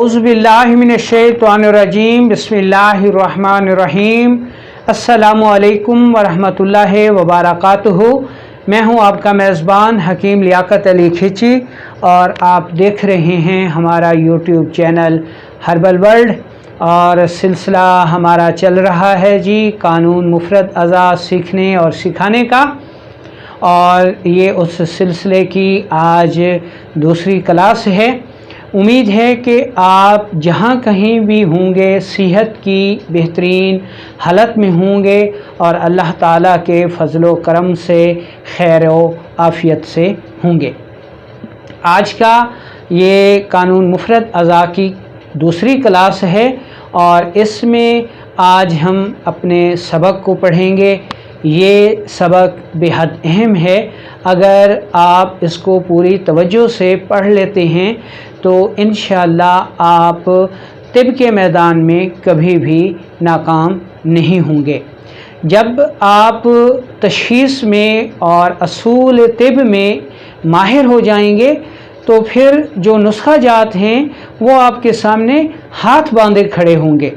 औज़ुबिल्लाहिमिनश्शैतानिर्रजीम बिस्मिल्लाहिर्रहमानिर्रहीम। अस्सलामु अलैकुम वरहमतुल्लाहि वबरकातुहू। मैं हूं आपका मेज़बान हकीम लियाकत अली खिची और आप देख रहे हैं हमारा यूट्यूब चैनल हर्बल वर्ल्ड। और सिलसिला हमारा चल रहा है जी कानून मुफ़रद अज़ा सीखने और सिखाने का, और ये उस सिलसिले की आज दूसरी क्लास है। उम्मीद है कि आप जहाँ कहीं भी होंगे सेहत की बेहतरीन हालत में होंगे और अल्लाह ताला के फ़ज़ल व करम से खैर व आफ़ियत से होंगे। आज का ये कानून मुफ़रद अज़ा की दूसरी क्लास है और इसमें आज हम अपने सबक को पढ़ेंगे। ये सबक बेहद अहम है। अगर आप इसको पूरी तवज्जो से पढ़ लेते हैं तो इंशाअल्लाह आप तिब के मैदान में कभी भी नाकाम नहीं होंगे। जब आप तशख़ीस में और असूल तिब में माहिर हो जाएंगे तो फिर जो नुस्खा जात हैं वो आपके सामने हाथ बांधे खड़े होंगे।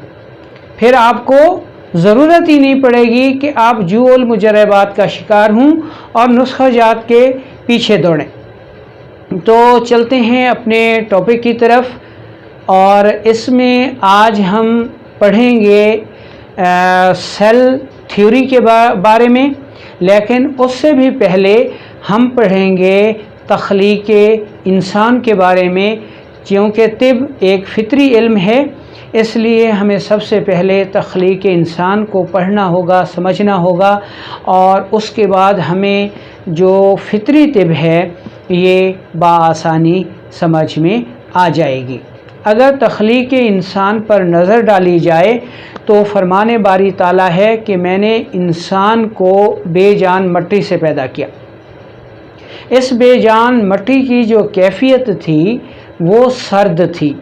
फिर आपको ज़रूरत ही नहीं पड़ेगी कि आप जुअल मुजरबात का शिकार हों और नुस्खा जात के पीछे दौड़ें। तो चलते हैं अपने टॉपिक की तरफ, और इसमें आज हम पढ़ेंगे सेल थ्योरी के बारे में। लेकिन उससे भी पहले हम पढ़ेंगे तख्लीक़ इंसान के बारे में। क्योंकि तिब एक फ़ितरी इल्म है, इसलिए हमें सबसे पहले तख्लीक़ इंसान को पढ़ना होगा, समझना होगा, और उसके बाद हमें जो फ़ितरी तिब है ये बआसानी समझ में आ जाएगी। अगर तख्लीक़ इंसान पर नज़र डाली जाए तो फरमाने बारी ताला है कि मैंने इंसान को बेजान मट्टी से पैदा किया। इस बेजान मट्टी की जो कैफियत थी वो सर्द थी।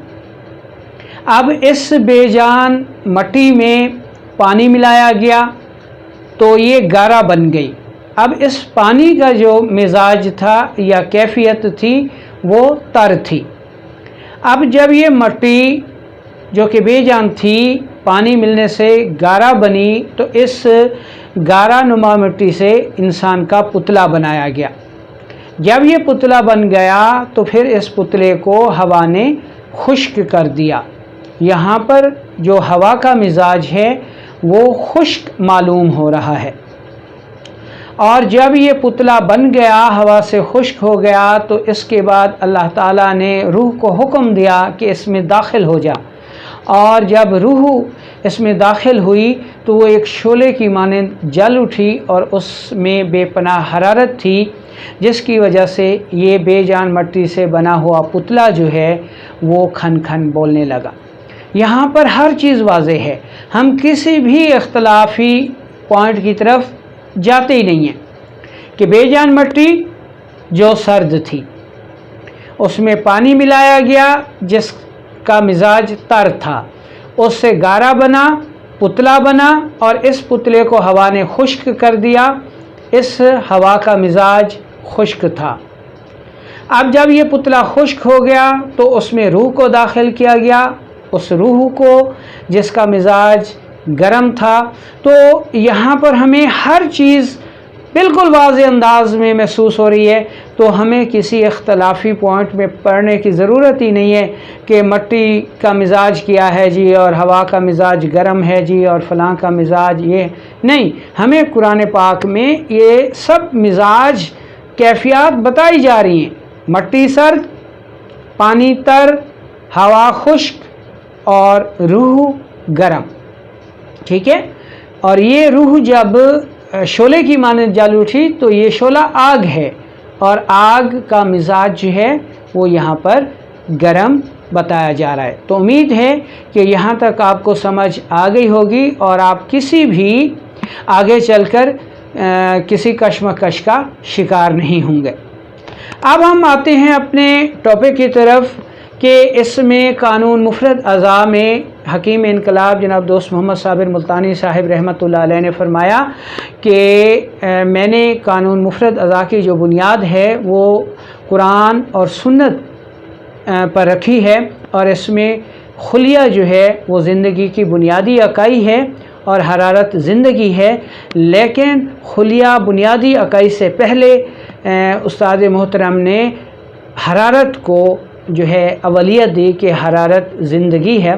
अब इस बेजान मट्टी में पानी मिलाया गया तो ये गारा बन गई। अब इस पानी का जो मिजाज था या कैफियत थी वो तर थी। अब जब ये मट्टी जो कि बेजान थी पानी मिलने से गारा बनी तो इस गारा नुमा मिट्टी से इंसान का पुतला बनाया गया। जब ये पुतला बन गया तो फिर इस पुतले को हवा ने खुश्क कर दिया। यहाँ पर जो हवा का मिजाज है वो खुश्क मालूम हो रहा है। और जब ये पुतला बन गया, हवा से खुश्क हो गया, तो इसके बाद अल्लाह ताला ने रूह को हुक्म दिया कि इसमें दाखिल हो जा। और जब रूह इसमें दाखिल हुई तो वो एक शोले की मानंद जल उठी और उसमें बेपनाह हरारत थी, जिसकी वजह से ये बेजान मट्टी से बना हुआ पुतला जो है वो खन खन बोलने लगा। यहाँ पर हर चीज़ वाज़ेह है, हम किसी भी इख्तलाफी पॉइंट की तरफ जाते ही नहीं हैं कि बेजान मट्टी जो सर्द थी उसमें पानी मिलाया गया जिसका मिजाज तर था, उससे गारा बना, पुतला बना, और इस पुतले को हवा ने खुश्क कर दिया। इस हवा का मिजाज खुश्क था। अब जब ये पुतला खुश्क हो गया तो उसमें रूह को दाखिल किया गया, उस रूह को जिसका मिजाज गरम था। तो यहाँ पर हमें हर चीज़ बिल्कुल वाज़ेह अंदाज में महसूस हो रही है। तो हमें किसी इख्तलाफी पॉइंट में पढ़ने की ज़रूरत ही नहीं है कि मट्टी का मिजाज क्या है जी और हवा का मिजाज गरम है जी और फ़लाँ का मिजाज ये नहीं। हमें कुरान पाक में ये सब मिजाज कैफियत बताई जा रही हैं। मट्टी सर्द, पानी तर, हवा खुश्क और रूह गरम। ठीक है। और ये रूह जब शोले की मानंद जल उठी तो ये शोला आग है, और आग का मिजाज जो है वो यहाँ पर गरम बताया जा रहा है। तो उम्मीद है कि यहाँ तक आपको समझ आ गई होगी और आप किसी भी आगे चलकर किसी कश्मकश का शिकार नहीं होंगे। अब हम आते हैं अपने टॉपिक की तरफ कि इसमें कानून मुफ़रद अज़ा में हकीम इनकलाब जनाब दोस्त मोहम्मद साबिर मुल्तानी साहिब रहमतुल्लाह अलैह ने फरमाया कि मैंने कानून मुफ़रद अज़ा की जो बुनियाद है वो कुरान और सुन्नत پر رکھی ہے، اور اس میں خلیہ جو ہے وہ زندگی کی بنیادی اکائی ہے اور حرارت زندگی ہے، لیکن خلیہ بنیادی اکائی سے پہلے استاد محترم نے حرارت کو جو ہے اولیت دی کہ حرارت زندگی ہے۔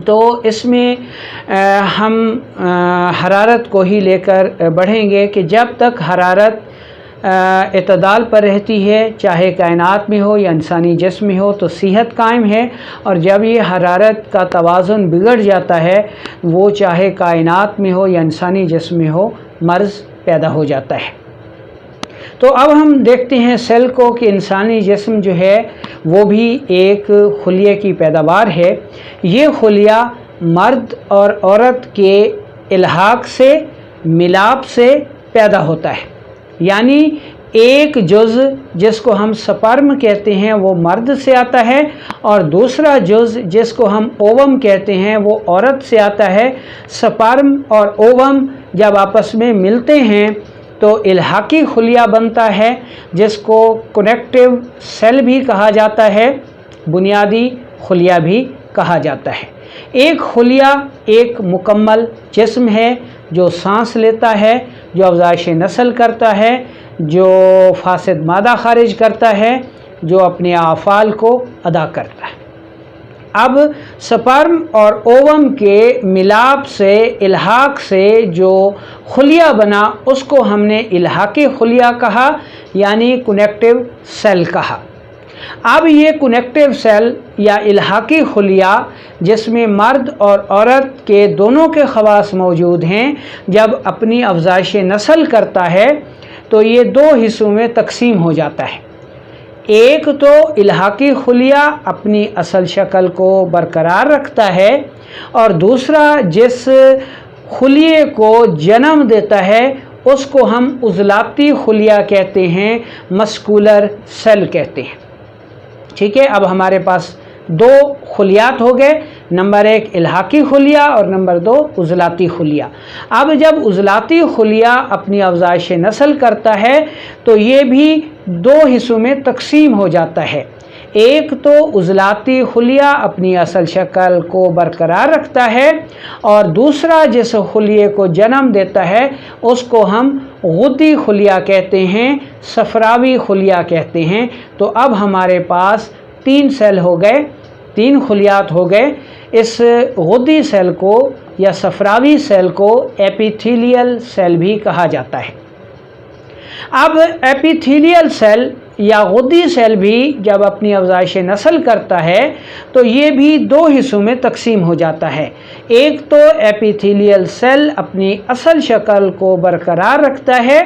تو اس میں ہم حرارت کو ہی لے کر بڑھیں گے کہ جب تک حرارت اعتدال پر رہتی ہے، چاہے کائنات میں ہو یا انسانی جسم میں ہو، تو صحت قائم ہے، اور جب یہ حرارت کا توازن بگڑ جاتا ہے، وہ چاہے کائنات میں ہو یا انسانی جسم میں ہو، مرض پیدا ہو جاتا ہے۔ تو اب ہم دیکھتے ہیں سیل کو کہ انسانی جسم جو ہے وہ بھی ایک خلیے کی پیداوار ہے۔ یہ خلیہ مرد اور عورت کے الحاق سے، ملاپ سے پیدا ہوتا ہے، یعنی ایک جز جس کو ہم سپرم کہتے ہیں وہ مرد سے آتا ہے، اور دوسرا جز جس کو ہم اووم کہتے ہیں وہ عورت سے آتا ہے۔ سپرم اور اووم جب آپس میں ملتے ہیں تو الحاقی خلیہ بنتا ہے، جس کو کنیکٹیو سیل بھی کہا جاتا ہے، بنیادی خلیہ بھی کہا جاتا ہے۔ ایک خلیہ ایک مکمل جسم ہے جو سانس لیتا ہے، جو افزائش نسل کرتا ہے، جو فاسد مادہ خارج کرتا ہے، جو اپنے افعال کو ادا کرتا ہے۔ اب سپرم اور اووم کے ملاپ سے، الحاق سے جو خلیہ بنا اس کو ہم نے الحاقی خلیہ کہا، یعنی کنیکٹیو سیل کہا۔ اب یہ کنیکٹیو سیل یا الحاقی خلیہ جس میں مرد اور عورت کے دونوں کے خواص موجود ہیں، جب اپنی افزائش نسل کرتا ہے تو یہ دو حصوں میں تقسیم ہو جاتا ہے۔ ایک تو الحاقی خلیہ اپنی اصل شکل کو برقرار رکھتا ہے، اور دوسرا جس خلیے کو جنم دیتا ہے اس کو ہم عضلاتی خلیہ کہتے ہیں، مسکولر سیل کہتے ہیں۔ ٹھیک ہے، اب ہمارے پاس دو خلیات ہو گئے، نمبر ایک الحاقی خلیہ اور نمبر دو عضلاتی خلیہ۔ اب جب عضلاتی خلیہ اپنی افزائش نسل کرتا ہے تو یہ بھی دو حصوں میں تقسیم ہو جاتا ہے۔ ایک تو عضلاتی خلیہ اپنی اصل شکل کو برقرار رکھتا ہے، اور دوسرا جس خلیے کو جنم دیتا ہے اس کو ہم غدی خلیہ کہتے ہیں، صفراوی خلیہ کہتے ہیں۔ تو اب ہمارے پاس تین سیل ہو گئے، تین خلیات ہو گئے۔ اس غدی سیل کو یا صفراوی سیل کو ایپیتھیلیل سیل بھی کہا جاتا ہے۔ اب ایپیتھیلیل سیل یا غدی سیل بھی جب اپنی افزائش نسل کرتا ہے تو یہ بھی دو حصوں میں تقسیم ہو جاتا ہے۔ ایک تو ایپیتھیلیل سیل اپنی اصل شکل کو برقرار رکھتا ہے،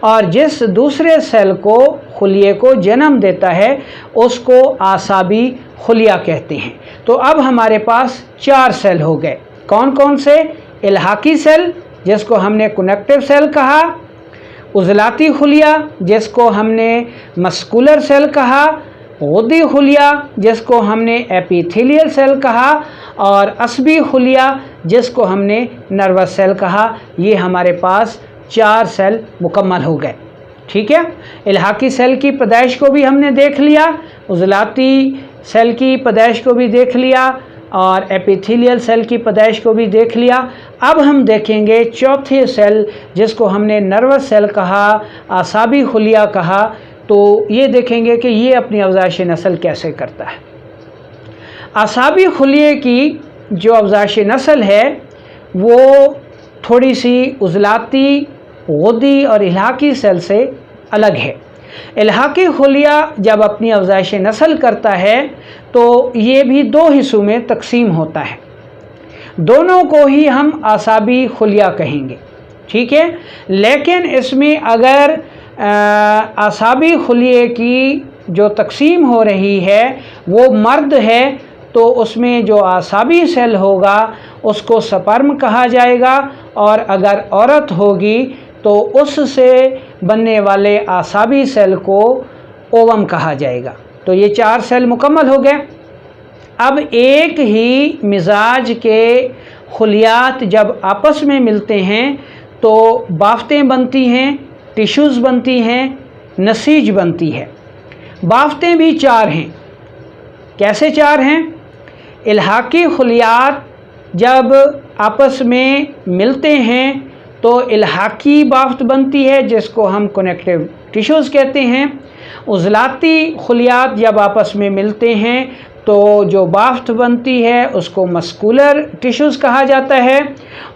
اور جس دوسرے سیل کو، خلیے کو جنم دیتا ہے اس کو اعصابی خلیہ کہتے ہیں۔ تو اب ہمارے پاس چار سیل ہو گئے، کون کون سے؟ الحاقی سیل جس کو ہم نے کنیکٹیو سیل کہا، عضلاتی خلیہ جس کو ہم نے مسکولر سیل کہا، غدی خلیہ جس کو ہم نے ایپیتھیلیل سیل کہا، اور عصبی خلیہ جس کو ہم نے نروس سیل کہا۔ یہ ہمارے پاس چار سیل مکمل ہو گئے۔ ٹھیک ہے، الحاقی سیل کی پیدائش کو بھی ہم نے دیکھ لیا، عضلاتی سیل کی پیدائش کو بھی دیکھ لیا، اور ایپیتھیلیل سیل کی پیدائش کو بھی دیکھ لیا۔ اب ہم دیکھیں گے چوتھے سیل جس کو ہم نے نروس سیل کہا، اعصابی خلیہ کہا، تو یہ دیکھیں گے کہ یہ اپنی افزائش نسل کیسے کرتا ہے۔ اعصابی خلیے کی جو افزائش نسل ہے وہ تھوڑی سی عضلاتی، غدی اور الحاقی سیل سے الگ ہے۔ الحاقی خلیہ جب اپنی افزائش نسل کرتا ہے تو یہ بھی دو حصوں میں تقسیم ہوتا ہے، دونوں کو ہی ہم اعصابی خلیہ کہیں گے۔ ٹھیک ہے، لیکن اس میں اگر اعصابی خلیے کی جو تقسیم ہو رہی ہے وہ مرد ہے تو اس میں جو اعصابی سیل ہوگا اس کو سپرم کہا جائے گا، اور اگر عورت ہوگی تو اس سے بننے والے اعصابی سیل کو اووم کہا جائے گا۔ تو یہ چار سیل مکمل ہو گئے۔ اب ایک ہی مزاج کے خلیات جب آپس میں ملتے ہیں تو بافتیں بنتی ہیں، ٹیشوز بنتی ہیں، نسیج بنتی ہے۔ بافتیں بھی چار ہیں، कैसे 4 हैं? इल्हाकी खलियात जब आपस में मिलते हैं तो इल्हाकी बाफ्त बनती है जिसको हम कनेक्टिव टिश्यूज़ कहते हैं। उज़लाती खलियात जब आपस में मिलते हैं तो जो बाफ्त बनती है उसको मस्कुलर टिश्यूज़ कहा जाता है।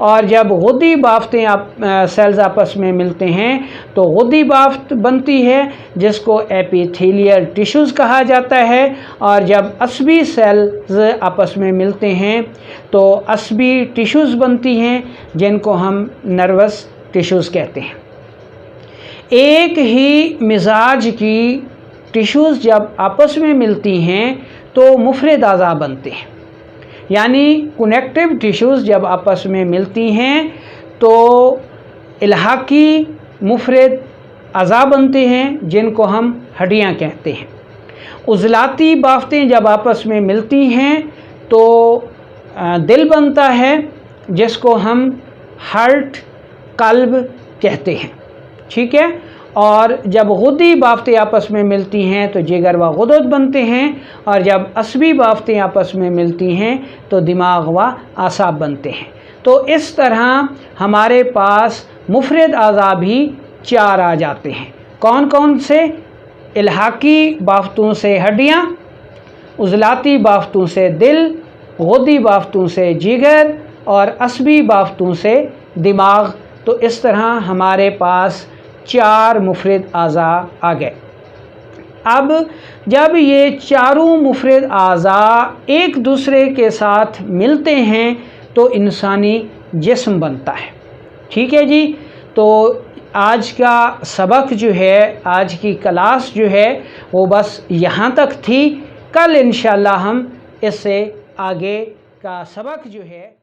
और जब गुद्दी बाफ्तें सेल्स आपस में मिलते हैं तो गुद्दी बाफ्त बनती है जिसको एपिथेलियल टिश्यूज़ कहा जाता है। और जब असबी सेल्स आपस में मिलते हैं तो असबी टिश्यूज़ बनती हैं जिनको हम नर्वस टिश्यूज़ कहते हैं। एक ही मिजाज की टिश्यूज़ जब आपस में मिलती हैं तो मुफरद अज़ा बनते हैं, यानी कनेक्टिव टिश्यूज़ जब आपस में मिलती हैं तो इल्हाकी मुफरद अज़ा बनते हैं जिनको हम हड्डियाँ कहते हैं। उज़लाती बाफ्तें जब आपस में मिलती हैं तो दिल बनता है जिसको हम हार्ट कल्ब कहते हैं, ठीक है। और जब गुद्दी बाफ्तें आपस में मिलती हैं तो जिगर व गुदद बनते हैं। और जब असबी बाफ्तें आपस में मिलती हैं तो दिमाग व आसाब बनते हैं। तो इस तरह हमारे पास मुफरद अज़ा भी 4 आ जाते हैं। कौन कौन से? इल्हाकी बाफ्तों से हड्डियाँ, उज़लाती बाफ्तों से दिल, गुद्दी बाफ्तों से जिगर और असबी बाफ्तों से दिमाग। तो इस तरह हमारे पास 4 मुफरद अज़ा आ गए। अब जब ये चारों मुफरद अज़ा एक दूसरे के साथ मिलते हैं तो इंसानी जिस्म बनता है, ठीक है जी। तो आज का सबक जो है, आज की क्लास जो है वो बस यहाँ तक थी। कल इंशाअल्लाह हम इससे आगे का सबक जो है